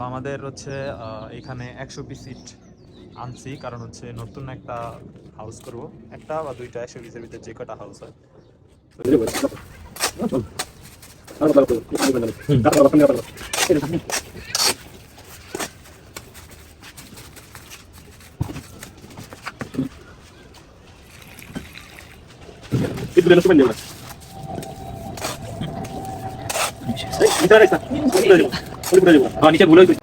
আমাদের হচ্ছে এখানে 100 পিস সিট আনছি, কারণ হচ্ছে নতুন একটা হাউস করব, একটা বা দুইটা 100 পিসের ভিতরে যে কটা হাউস হয়। নিচে ভুল হয়েছে।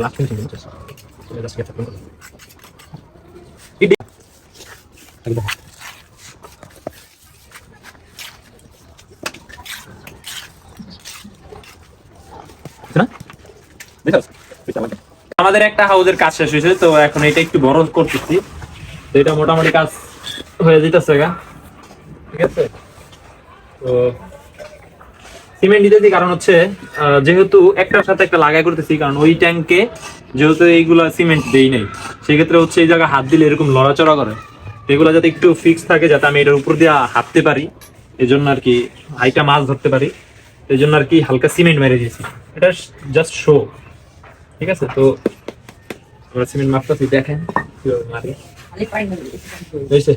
লাস্ট ফিনিশিং হচ্ছে এটা জাস্ট ক্যাপচার করুন। ইডি একদম না দেখো আমাদের একটা হাউসের কাজ শেষ হয়েছে, তো এখন এটা একটু বড় করতেছি। তো এটা মোটামুটি কাজ হয়ে যেতেছে গা, ঠিক আছে। তো সিমেন্ট দিতেছি কারণ হচ্ছে যেহেতু একটার সাথে একটা লাগাই করতেছি, কারণ ওই ট্যাঙ্কে যেহেতু এইগুলা সিমেন্ট দেই নাই, সেক্ষেত্রে হচ্ছে এই জায়গায় হাত দিলে এরকম লড়াচড়া করে, এগুলো যাতে একটু ফিক্স থাকে, যাতে আমি এটার উপর দিয়ে হাঁটতে পারি, এই জন্য আর কি হাইটা মাছ ধরতে পারি, এই জন্য আর কি হালকা সিমেন্ট মেরে দিয়েছি। এটা জাস্ট শো, ঠিক আছে। তো আমরা সিমেন্ট মাপতেছি, দেখেন কিভাবে মারি। হয়েছে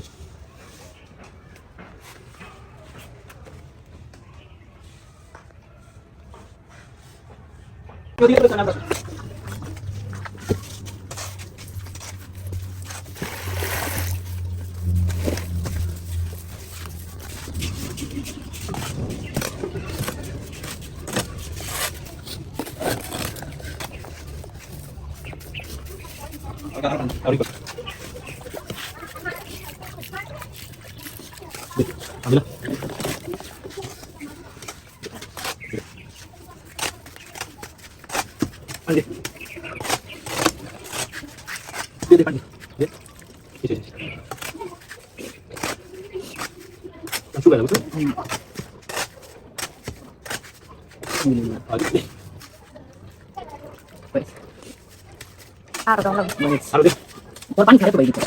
পানি খারাপ হয়ে গেছে।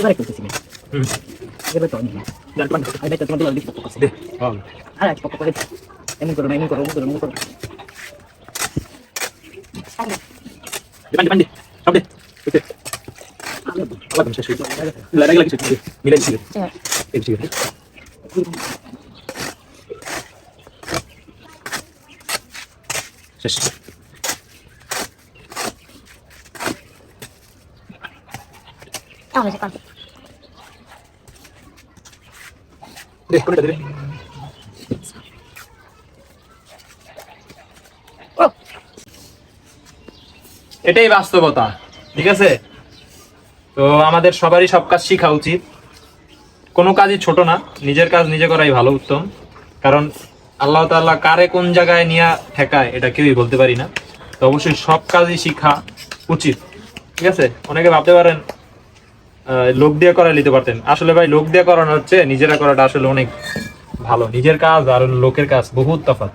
এবারে করতেছি না, এবারে তো অনেক না তোমার দোলা দিতে করতেছি আর এক পক্ষ করে এমন করো না, এমন করো, এমন করো, এমন করো। পানি সব দে আবার শেষ হয়ে লাগে লাগে মিলাই দিছি এই ঠিক আছে শেষ। দেখ কোনটা দিলে এটাই বাস্তবতা, ঠিক আছে। তো আমাদের সবারই সব কাজ শেখা উচিত, কোনো কাজই ছোট না, নিজের কাজ নিজে করাই ভালো, উত্তম। কারণ আল্লাহ তাআলা কারে কোন জায়গায় নিয়ে ঠেকায় এটা কেউই বলতে পারি না। তো অবশ্যই সব কাজই শিখা উচিত, ঠিক আছে। অনেকে ভাবতে পারেন লোক দিয়ে করাই নিতে পারতেন, আসলে ভাই লোক দিয়ে করানো হচ্ছে নিজেরা করাটা আসলে অনেক ভালো। নিজের কাজ আর লোকের কাজ বহুত তফাৎ।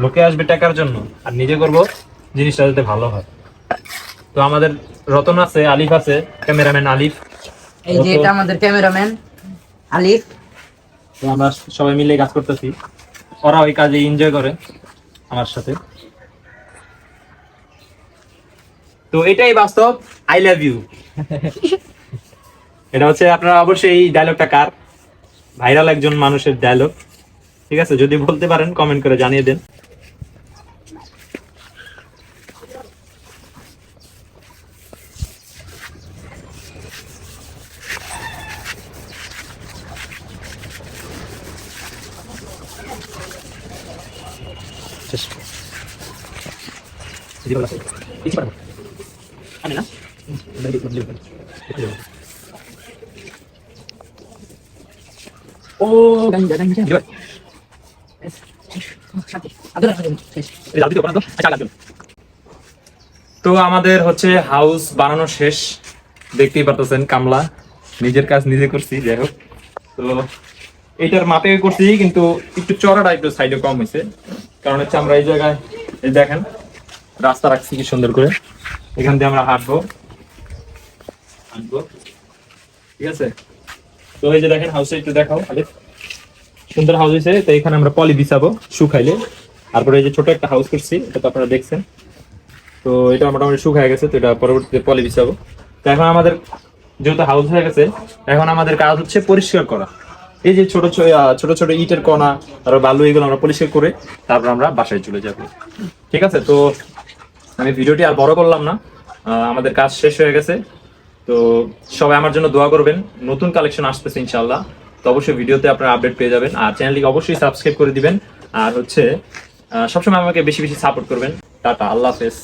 লোকে আসবে টাকার জন্য, আর নিজে করব জিনিসটা যাতে ভালো হয়। তো আমাদের রতন আছে, আলিফ আছে, ক্যামেরাম্যান আলিফ, এই যে এটা আমাদের ক্যামেরাম্যান আলিফ। তো আমরা সবাই মিলে কাজ করতেছি, ওরা ওই কাজে এনজয় করে আমার সাথে। তো এটাই বাস্তব, আই লাভ ইউ। এটা হচ্ছে আপনারা অবশ্যই এই ডায়লগটা কার, ভাইরাল একজন মানুষের ডায়লগ, ঠিক আছে। যদি বলতে পারেন কমেন্ট করে জানিয়ে দেন। শেষ। আমি না ও গাঞ্জা গাঞ্জা তো আমাদের হচ্ছে হাউস বানানো শেষ, দেখতেই পারতেছেন কামলা, নিজের কাজ নিজে করছি। যাই হোক, তো এইটার মাপে করছি, কিন্তু একটু চড়াটা একটু সাইডে কম হয়েছে, কারণ হচ্ছে আমরা এই জায়গায় এই দেখেন রাস্তা রাখছি কি সুন্দর করে, এখান দিয়ে আমরা হাঁটবো, ঠিক আছে। তো এই যে দেখেন হাউসে একটু দেখাও, সুন্দর হাউস হয়েছে। তো এখানে আমরা পলি বিছাবো শুকাইলে, তারপরে এই যে ছোট একটা হাউস করছি, এটা তো আপনারা দেখছেন। তো এটা মোটামুটি শুকায় গেছে, তো এটা পরবর্তীতে পলি বিছাবো। তো এখন আমাদের যেহেতু হাউস হয়ে গেছে, এখন আমাদের কাজ হচ্ছে পরিষ্কার করা। এই যে ছোট ছোট ছোট ইটের কণা আর বালু, এগুলো আমরা পরিষ্কার করে তারপর আমরা বাসায় চলে যাব, ঠিক আছে। তো আমি ভিডিওটি আর বড় করলাম না, আমাদের কাজ শেষ হয়ে গেছে। তো সবাই আমার জন্য দোয়া করবেন, নতুন কালেকশন আসতেছে ইনশাআল্লাহ। তো অবশ্যই ভিডিওতে আপনারা আপডেট পেয়ে যাবেন, আর চ্যানেলটিকে অবশ্যই সাবস্ক্রাইব করে দিবেন, আর হচ্ছে সবসময় আমাকে বেশি বেশি সাপোর্ট করবেন। টাটা, আল্লাহ হাফেজ।